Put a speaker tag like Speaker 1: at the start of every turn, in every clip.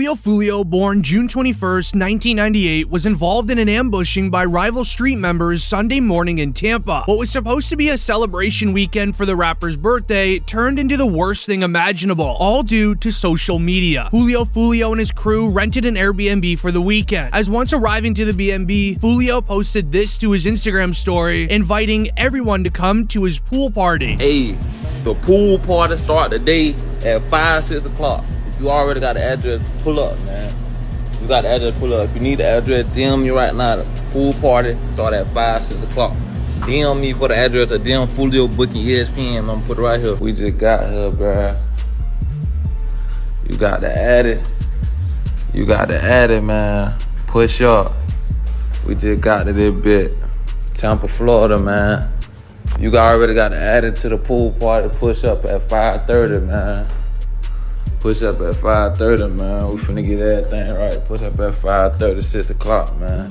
Speaker 1: Julio Foolio, born June 21st, 1998, was involved in an ambushing by rival street members Sunday morning in Tampa. What was supposed to be a celebration weekend for the rapper's birthday turned into the worst thing imaginable, all due to social media. Julio Foolio and his crew rented an Airbnb for the weekend. As once arriving to the B&B, Foolio posted this to his Instagram story, inviting everyone to come to his pool party.
Speaker 2: Hey, the pool party start today at 5, 6 o'clock. If you already got the address, pull up, man. You got the address, pull up. If you need the address, DM me right now. The pool party start at 5, 6 o'clock. DM me for the address or DM Foolio booking ESPN. I'm gonna put it right here. We just got here, bruh. You got to add it. You got to add it, man. Push up. We just got to this bit. Tampa, Florida, man. You already got to add it to the pool party. Push up at 5:30, man. Push up at 5:30, man. We finna get everything right. Push up at 5:30, 6 o'clock, man.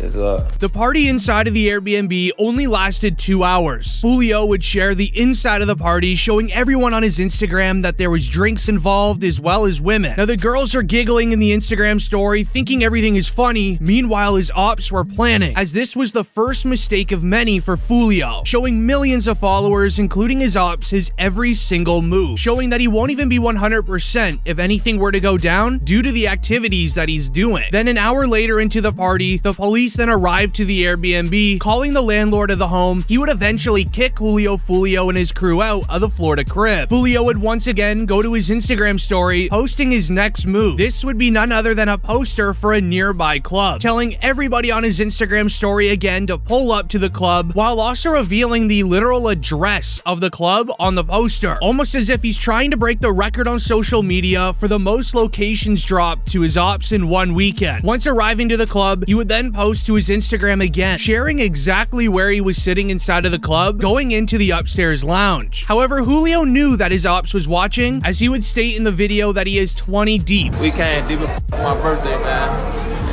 Speaker 2: It's up.
Speaker 1: The party inside of the Airbnb only lasted 2 hours. Foolio would share the inside of the party, showing everyone on his Instagram that there was drinks involved as well as women. Now the girls are giggling in the Instagram story, thinking everything is funny. Meanwhile, his ops were planning, as this was the first mistake of many for Foolio, showing millions of followers, including his ops, his every single move, showing that he won't even be 100% if anything were to go down due to the activities that he's doing. Then an hour later into the party, the police then arrived to the Airbnb, calling the landlord of the home. He would eventually kick Julio Foolio and his crew out of the Florida crib. Foolio would once again go to his Instagram story, posting his next move. This would be none other than a poster for a nearby club, telling everybody on his Instagram story again to pull up to the club, while also revealing the literal address of the club on the poster, almost as if he's trying to break the record on social media for the most locations dropped to his ops in one weekend. Once arriving to the club, he would then post to his Instagram again, sharing exactly where he was sitting inside of the club, going into the upstairs lounge. However, Julio knew that his ops was watching, as he would state in the video that he is 20 deep.
Speaker 2: We came deep for my birthday, man.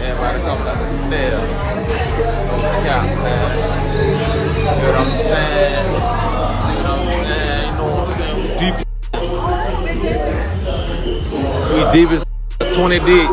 Speaker 2: Everybody comes out the stairs. No cap, man. You know what I'm saying? You know what I'm saying? We deep as 20 deep.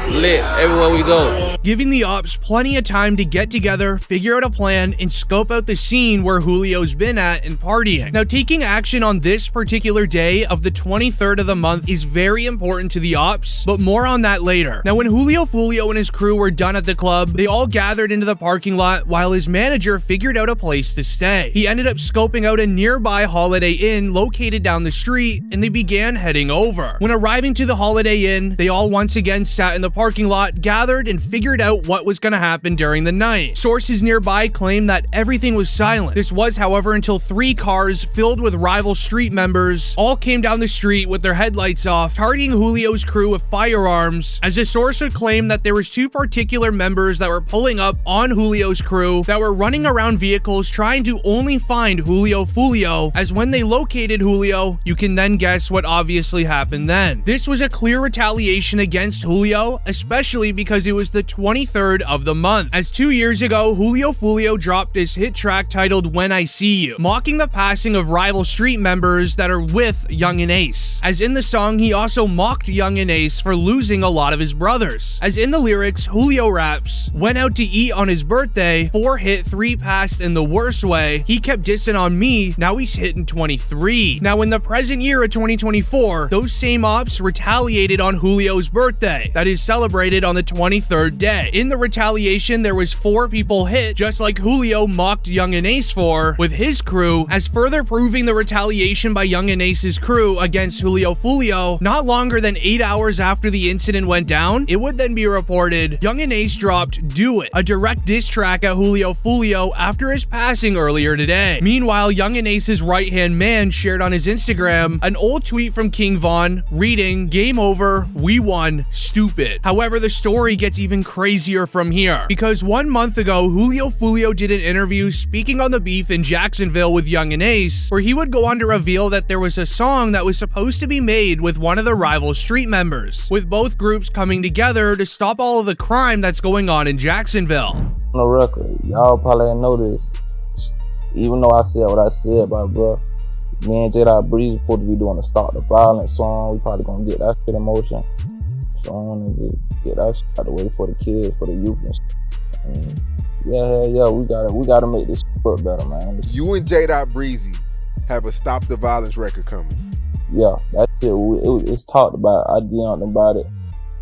Speaker 2: Lit everywhere we go.
Speaker 1: Giving the ops plenty of time to get together, figure out a plan, and scope out the scene where Julio's been at and partying. Now, taking action on this particular day of the 23rd of the month is very important to the ops, but more on that later. Now, when Julio Foolio and his crew were done at the club, they all gathered into the parking lot while his manager figured out a place to stay. He ended up scoping out a nearby Holiday Inn located down the street, and they began heading over. When arriving to the Holiday Inn, they all once again sat in the parking lot, gathered, and figured out what was going to happen during the night. Sources nearby claim that everything was silent. This was, however, until 3 cars filled with rival street members all came down the street with their headlights off, targeting Julio's crew with firearms, as a source would claim that there was 2 particular members that were pulling up on Julio's crew that were running around vehicles trying to only find Julio Foolio, as when they located Julio, you can then guess what obviously happened then. This was a clear retaliation against Julio, especially because it was the 23rd of the month, as 2 years ago, Julio Foolio dropped his hit track titled When I See You, mocking the passing of rival street members that are with Yungeen Ace. As in the song, he also mocked Yungeen Ace for losing a lot of his brothers. As in the lyrics, Julio raps, "Went out to eat on his birthday, 4 hit, 3 passed in the worst way. He kept dissing on me, now he's hitting 23. Now in the present year of 2024, those same ops retaliated on Julio's birthday, that is celebrated on the 23rd day. In the retaliation, there was 4 people hit, just like Julio mocked Yungeen Ace for with his crew, as further proving the retaliation by Yungeen Ace's crew against Julio Foolio. Not longer than 8 hours after the incident went down, it would then be reported Yungeen Ace dropped Do It, a direct diss track at Julio Foolio after his passing earlier today. Meanwhile, Yungeen Ace's right-hand man shared on his Instagram an old tweet from King Von reading, "Game over, we won, stupid." However, the story gets even crazier from here, because 1 month ago, Julio Foolio did an interview speaking on the beef in Jacksonville with Yungeen Ace, where he would go on to reveal that there was a song that was supposed to be made with one of the rival street members, with both groups coming together to stop all of the crime that's going on in Jacksonville.
Speaker 3: No record, y'all probably didn't know this. Even though I said what I said, bro, me and J.Breeze supposed to be doing a Stop the Violence song. We probably gonna get that shit in motion. on and just get that shit out the way for the kids, for the youth and shit. And yeah, we gotta make this shit better, man.
Speaker 4: You and J. Breezy have a Stop the Violence record coming.
Speaker 3: Yeah, that shit, it's talked about. I DM'd him about it.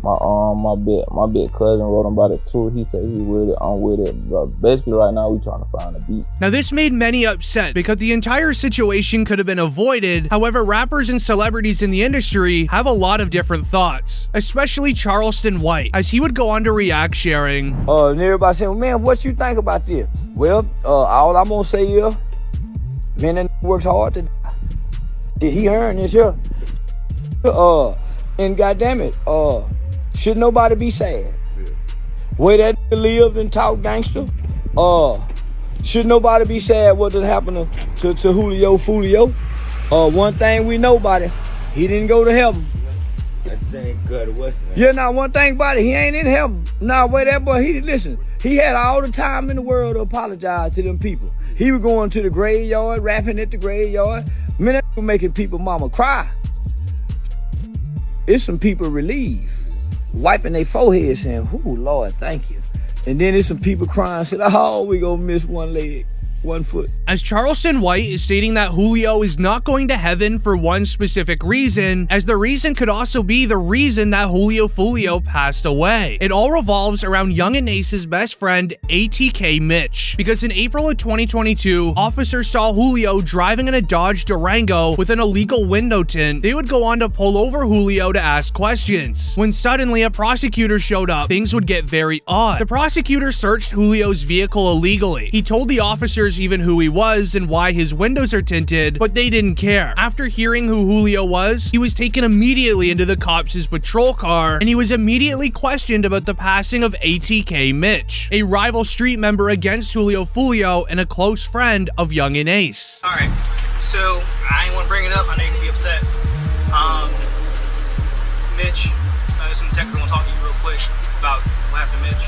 Speaker 3: My big cousin wrote him about it too. He said he with it, I'm with it. But basically right now we trying to find a beat.
Speaker 1: Now this made many upset because the entire situation could have been avoided. However, rappers and celebrities in the industry have a lot of different thoughts, especially Charleston White, as he would go on to react sharing.
Speaker 5: And everybody saying, well, man, what you think about this? Well, all I'm gonna say is, man, that works hard to die. Did he earn this here? And goddamn it, should nobody be sad? Yeah. Way that lived and talked gangster, should nobody be sad what did happen to Julio Foolio? One thing we know about it, he didn't go to heaven.
Speaker 6: That's the same good what's that?
Speaker 5: Yeah, now one thing about it, he ain't in heaven. Nah, wait, that boy, he had all the time in the world to apologize to them people. He was going to the graveyard, rapping at the graveyard. Man, that was making people mama cry. It's some people relieved, wiping their forehead saying, "Ooh, Lord, thank you." And then there's some people crying, saying, "Oh, we gonna miss one leg, one foot."
Speaker 1: As Charleston White is stating that Julio is not going to heaven for one specific reason, as the reason could also be the reason that Julio Foolio passed away. It all revolves around Yungeen Ace's best friend, ATK Mitch, because in April of 2022, officers saw Julio driving in a Dodge Durango with an illegal window tint. They would go on to pull over Julio to ask questions. When suddenly a prosecutor showed up, things would get very odd. The prosecutor searched Julio's vehicle illegally. He told the officers even who he was and why his windows are tinted, but they didn't care. After hearing who Julio was, he was taken immediately into the cops' patrol car, and he was immediately questioned about the passing of ATK Mitch, a rival street member against Julio Foolio and a close friend of Yungeen Ace.
Speaker 7: Alright, so I ain't want to bring it up, I know you're gonna be upset. Mitch, there's some detectives I want to talk to you real quick about what happened to Mitch.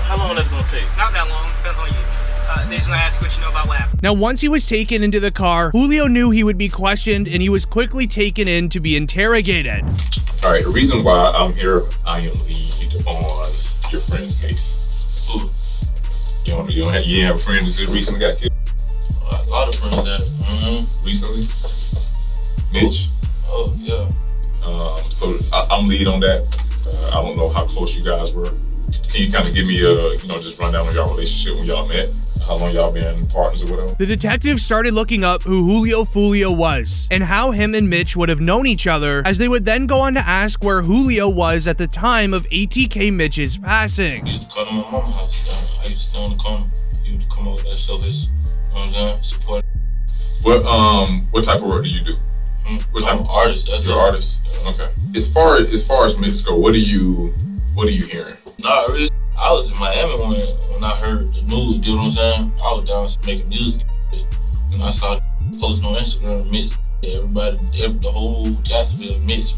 Speaker 6: How long that's gonna take?
Speaker 7: Not that long, depends on you. They're just gonna ask what you know about what happened.
Speaker 1: Now, once he was taken into the car, Julio knew he would be questioned, and he was quickly taken in to be interrogated.
Speaker 8: All right, the reason why I'm here, I am lead on your friend's case.
Speaker 6: Ooh.
Speaker 8: You didn't have a friend that recently got killed?
Speaker 6: A lot of friends that,
Speaker 8: Recently? Mitch?
Speaker 6: Oh, yeah.
Speaker 8: So I'm lead on that. I don't know how close you guys were. Can you kind of give me a, just rundown on y'all relationship when y'all met? How long y'all been partners or whatever?
Speaker 1: The detectives started looking up who Julio Foolio was and how him and Mitch would have known each other, as they would then go on to ask where Julio was at the time of ATK Mitch's passing.
Speaker 6: I used to come to my mama's house. I used to stay on the corner. He used to come over there, show his, support.
Speaker 8: What type of work do you do?
Speaker 6: I'm an artist.
Speaker 8: You're an artist? Yeah. Okay. As far as Mitch go, what are you hearing?
Speaker 6: Nah, really, I was in Miami when I heard the news, you know what I'm saying? I was down making music, and I saw posting on Instagram, Mitch, everybody, the whole Jacksonville, Mitch.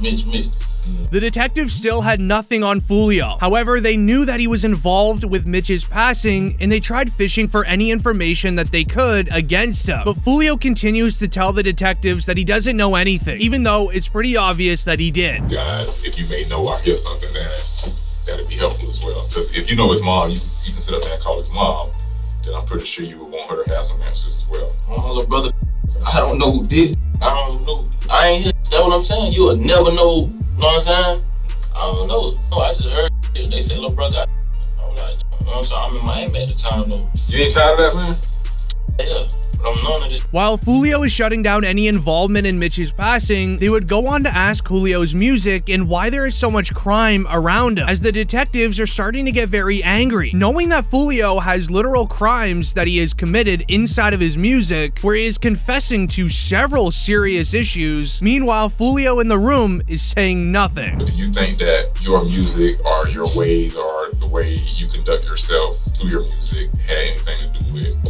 Speaker 1: The detectives still had nothing on Foolio. However, they knew that he was involved with Mitch's passing, and they tried fishing for any information that they could against him. But Foolio continues to tell the detectives that he doesn't know anything, even though it's pretty obvious that he did.
Speaker 8: Guys, if you may know or hear something, that'd be helpful as well. Because if you know his mom, you can sit up there and call his mom, then I'm pretty sure you would want her to have some answers as well.
Speaker 6: My little brother, I don't know who did. I don't know. I ain't here. That's what I'm saying. You will never know. You know what I'm saying? I don't know. No, I just heard it. They say, little brother. I'm like, you know, so I'm in Miami at the time though.
Speaker 8: You ain't tired of that, man?
Speaker 6: Yeah. But I'm known to this.
Speaker 1: While Foolio is shutting down any involvement in Mitch's passing, they would go on to ask Julio's music and why there is so much crime around him, as the detectives are starting to get very angry, knowing that Foolio has literal crimes that he has committed inside of his music, where he is confessing to several serious issues. Meanwhile, Foolio in the room is saying nothing.
Speaker 8: Do you think that your music or your ways or the way you conduct yourself through your music had anything to do with him?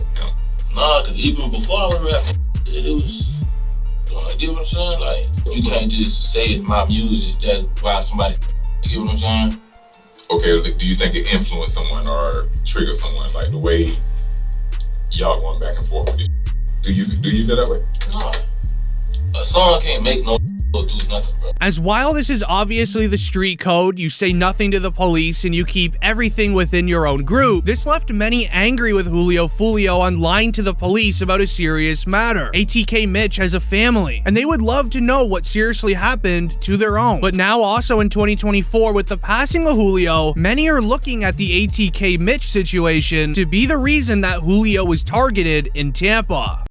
Speaker 6: Nah, cause even before I was rapping, it was, you get what I'm saying? Like, you can't just say it's my music, that's why somebody, you get what I'm saying?
Speaker 8: Okay, do you think it influenced someone or triggered someone, like the way y'all going back and forth with it? Do you feel that way?
Speaker 6: Nah. A song can't make no Don't do nothing, bro.
Speaker 1: As while this is obviously the street code, you say nothing to the police and you keep everything within your own group, this left many angry with Julio Foolio on lying to the police about a serious matter. ATK Mitch has a family, and they would love to know what seriously happened to their own. But now also in 2024, with the passing of Julio, many are looking at the ATK Mitch situation to be the reason that Julio was targeted in Tampa.